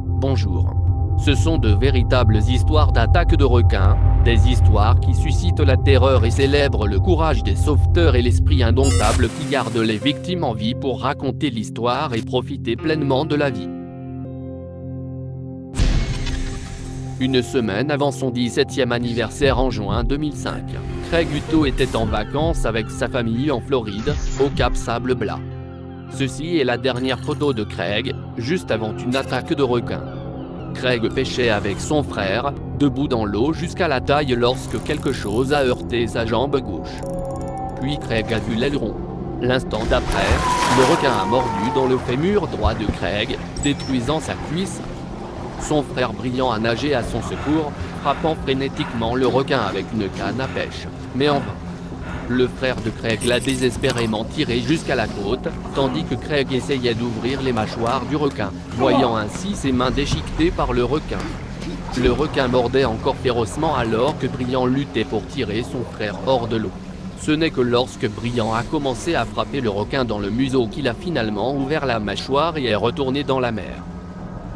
Bonjour. Ce sont de véritables histoires d'attaques de requins, des histoires qui suscitent la terreur et célèbrent le courage des sauveteurs et l'esprit indomptable qui garde les victimes en vie pour raconter l'histoire et profiter pleinement de la vie. Une semaine avant son 17e anniversaire en juin 2005, Craig Hutto était en vacances avec sa famille en Floride, au Cap Sable Blanc. Ceci est la dernière photo de Craig, juste avant une attaque de requins. Craig pêchait avec son frère, debout dans l'eau jusqu'à la taille lorsque quelque chose a heurté sa jambe gauche. Puis Craig a vu l'aileron. L'instant d'après, le requin a mordu dans le fémur droit de Craig, détruisant sa cuisse. Son frère brillant a nagé à son secours, frappant frénétiquement le requin avec une canne à pêche, mais en vain. Le frère de Craig l'a désespérément tiré jusqu'à la côte, tandis que Craig essayait d'ouvrir les mâchoires du requin, voyant ainsi ses mains déchiquetées par le requin. Le requin mordait encore férocement alors que Brillant luttait pour tirer son frère hors de l'eau. Ce n'est que lorsque Brillant a commencé à frapper le requin dans le museau qu'il a finalement ouvert la mâchoire et est retourné dans la mer.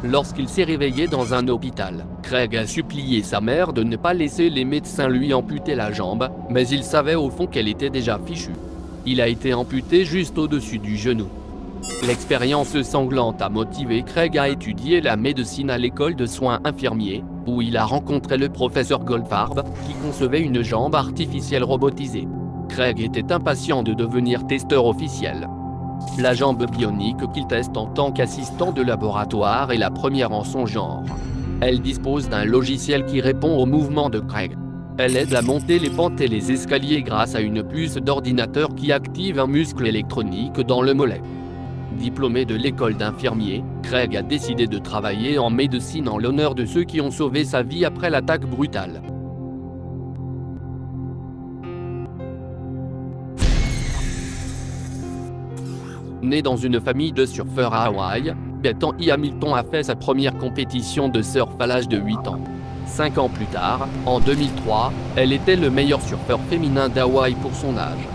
Lorsqu'il s'est réveillé dans un hôpital, Craig a supplié sa mère de ne pas laisser les médecins lui amputer la jambe, mais il savait au fond qu'elle était déjà fichue. Il a été amputé juste au-dessus du genou. L'expérience sanglante a motivé Craig à étudier la médecine à l'école de soins infirmiers, où il a rencontré le professeur Goldfarb, qui concevait une jambe artificielle robotisée. Craig était impatient de devenir testeur officiel. La jambe bionique qu'il teste en tant qu'assistant de laboratoire est la première en son genre. Elle dispose d'un logiciel qui répond aux mouvements de Craig. Elle aide à monter les pentes et les escaliers grâce à une puce d'ordinateur qui active un muscle électronique dans le mollet. Diplômé de l'école d'infirmier, Craig a décidé de travailler en médecine en l'honneur de ceux qui ont sauvé sa vie après l'attaque brutale. Né dans une famille de surfeurs à Hawaï, Bethany Hamilton a fait sa première compétition de surf à l'âge de 8 ans. 5 ans plus tard, en 2003, elle était le meilleur surfeur féminin d'Hawaï pour son âge.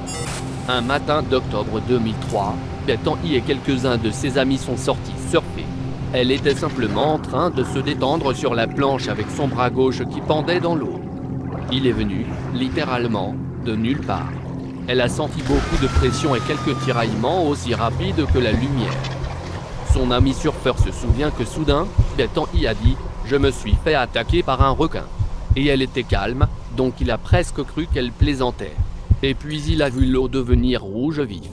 Un matin d'octobre 2003, Bethany et quelques-uns de ses amis sont sortis surfer. Elle était simplement en train de se détendre sur la planche avec son bras gauche qui pendait dans l'eau. Il est venu, littéralement, de nulle part. Elle a senti beaucoup de pression et quelques tiraillements aussi rapides que la lumière. Son ami surfeur se souvient que soudain, Bethany a dit « Je me suis fait attaquer par un requin ». Et elle était calme, donc il a presque cru qu'elle plaisantait. Et puis il a vu l'eau devenir rouge vif.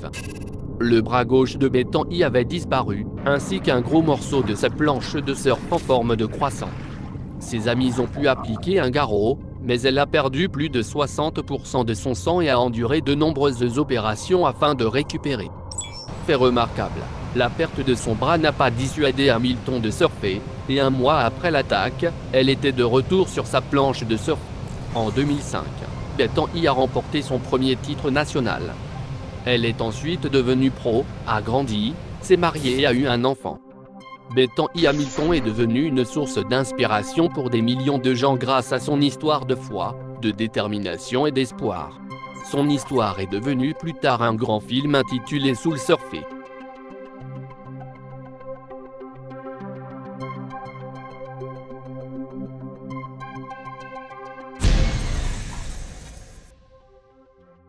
Le bras gauche de Bethany avait disparu, ainsi qu'un gros morceau de sa planche de surf en forme de croissant. Ses amis ont pu appliquer un garrot, mais elle a perdu plus de 60% de son sang et a enduré de nombreuses opérations afin de récupérer. Fait remarquable, la perte de son bras n'a pas dissuadé Hamilton de surfer, et un mois après l'attaque, elle était de retour sur sa planche de surf. En 2005, Bethany a remporté son premier titre national. Elle est ensuite devenue pro, a grandi, s'est mariée et a eu un enfant. Bethany Hamilton est devenue une source d'inspiration pour des millions de gens grâce à son histoire de foi, de détermination et d'espoir. Son histoire est devenue plus tard un grand film intitulé Soul Surfer.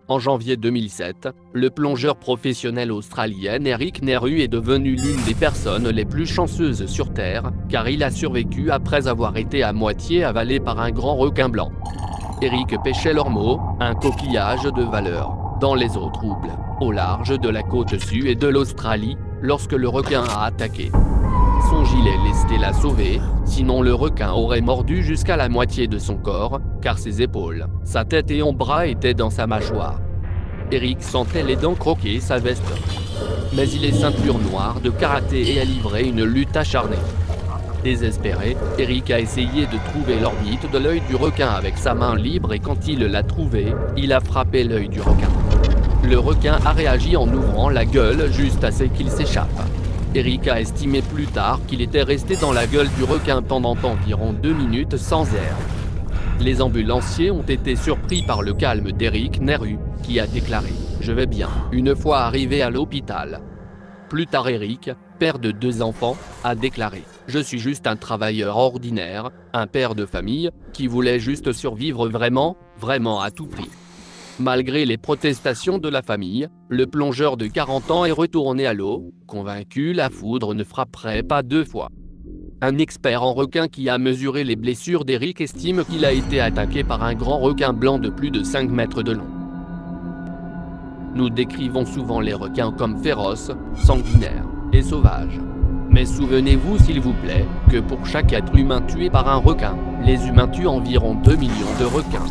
En janvier 2007, le plongeur professionnel australien Eric Nehru est devenu l'une des personnes les plus chanceuses sur Terre, car il a survécu après avoir été à moitié avalé par un grand requin blanc. Eric pêchait l'ormeau, un coquillage de valeur, dans les eaux troubles, au large de la côte sud et de l'Australie, lorsque le requin a attaqué. Son gilet lesté l'a sauvé, sinon le requin aurait mordu jusqu'à la moitié de son corps, car ses épaules, sa tête et son bras étaient dans sa mâchoire. Eric sentait les dents croquer sa veste. Mais il est ceinture noire de karaté et a livré une lutte acharnée. Désespéré, Eric a essayé de trouver l'orbite de l'œil du requin avec sa main libre et quand il l'a trouvé, il a frappé l'œil du requin. Le requin a réagi en ouvrant la gueule juste assez qu'il s'échappe. Eric a estimé plus tard qu'il était resté dans la gueule du requin pendant environ 2 minutes sans air. Les ambulanciers ont été surpris par le calme d'Eric Neru, qui a déclaré « Je vais bien » une fois arrivé à l'hôpital. Plus tard, Eric, père de 2 enfants, a déclaré « Je suis juste un travailleur ordinaire, un père de famille, qui voulait juste survivre vraiment à tout prix ». Malgré les protestations de la famille, le plongeur de 40 ans est retourné à l'eau, convaincu la foudre ne frapperait pas 2 fois. Un expert en requins qui a mesuré les blessures d'Eric estime qu'il a été attaqué par un grand requin blanc de plus de 5 mètres de long. Nous décrivons souvent les requins comme féroces, sanguinaires et sauvages. Mais souvenez-vous s'il vous plaît, que pour chaque être humain tué par un requin, les humains tuent environ 2 millions de requins.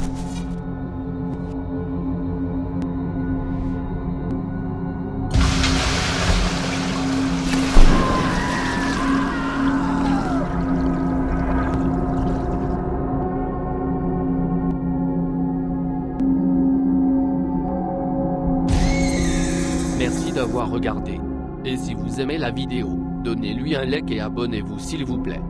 Merci d'avoir regardé. Et si vous aimez la vidéo, donnez-lui un like et abonnez-vous s'il vous plaît.